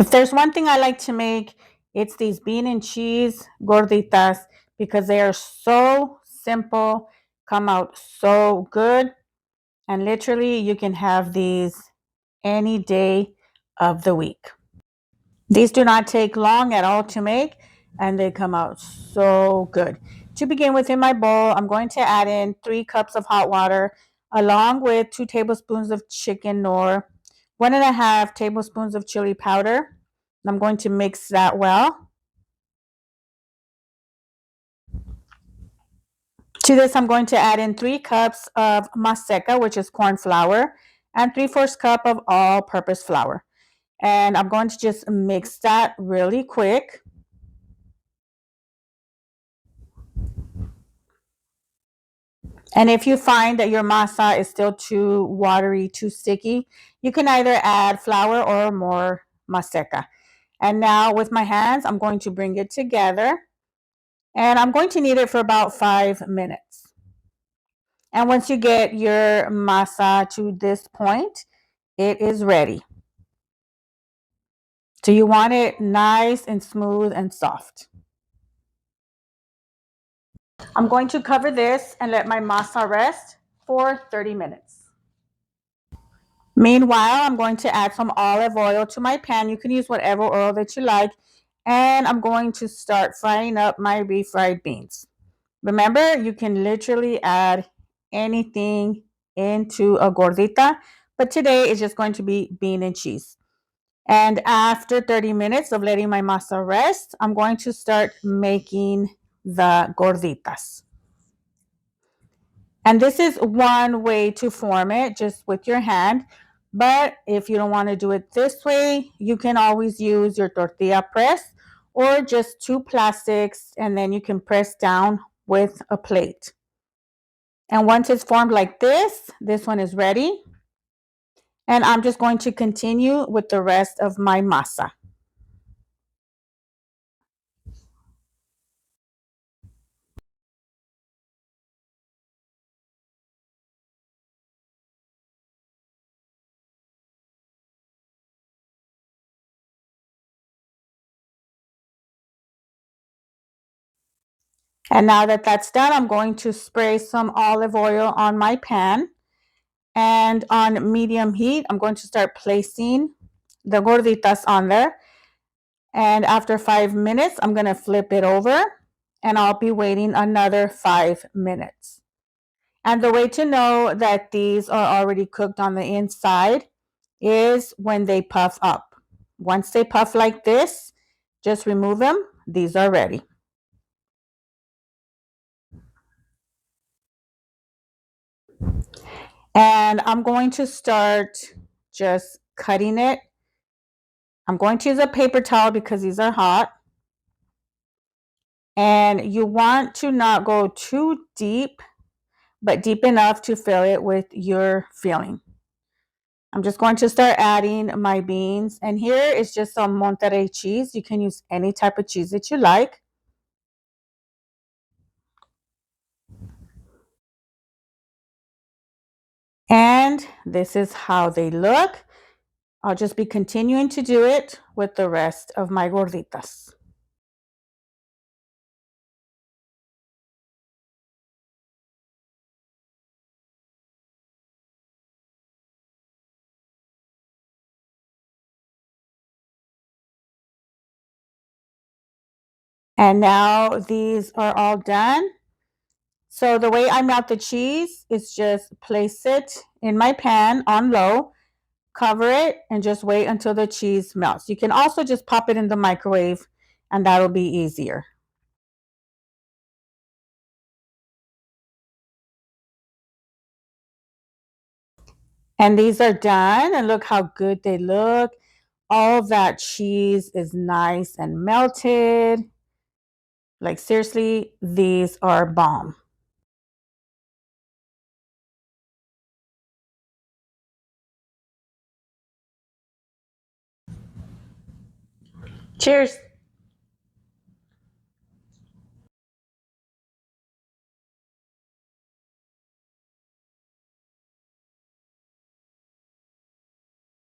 If there's one thing I like to make, it's these bean and cheese gorditas because they are so simple, come out so good, and literally you can have these any day of the week. These do not take long at all to make, and they come out so good. To begin with, in my bowl, I'm going to add in 3 cups of hot water along with 2 tablespoons of chicken knorr, 1.5 tablespoons of chili powder. I'm going to mix that well. To this, I'm going to add in 3 cups of maseca, which is corn flour, and 3/4 cup of all-purpose flour. And I'm going to just mix that really quick. And if you find that your masa is still too watery, too sticky, you can either add flour or more maseca. And now with my hands, I'm going to bring it together. And I'm going to knead it for about 5 minutes. And once you get your masa to this point, it is ready. So you want it nice and smooth and soft. I'm going to cover this and let my masa rest for 30 minutes. Meanwhile, I'm going to add some olive oil to my pan. You can use whatever oil that you like. And I'm going to start frying up my refried beans. Remember, you can literally add anything into a gordita, but today is just going to be bean and cheese. And after 30 minutes of letting my masa rest, I'm going to start making the gorditas. And this is one way to form it, just with your hand. But if you don't want to do it this way, you can always use your tortilla press or just 2 plastics, and then you can press down with a plate. And once it's formed like this one is ready. And I'm just going to continue with the rest of my masa. And now that that's done, I'm going to spray some olive oil on my pan. And on medium heat, I'm going to start placing the gorditas on there. And after 5 minutes, I'm going to flip it over and I'll be waiting another 5 minutes. And the way to know that these are already cooked on the inside is when they puff up. Once they puff like this, just remove them. These are ready. And I'm going to start just cutting it. I'm going to use a paper towel because these are hot. And you want to not go too deep, but deep enough to fill it with your filling. I'm just going to start adding my beans. And here is just some Monterey cheese. You can use any type of cheese that you like. And this is how they look. I'll just be continuing to do it with the rest of my gorditas. And now these are all done. So the way I melt the cheese is just place it in my pan on low, cover it, and just wait until the cheese melts. You can also just pop it in the microwave, and that'll be easier. And these are done, and look how good they look. All that cheese is nice and melted. Like seriously, these are bomb. Cheers.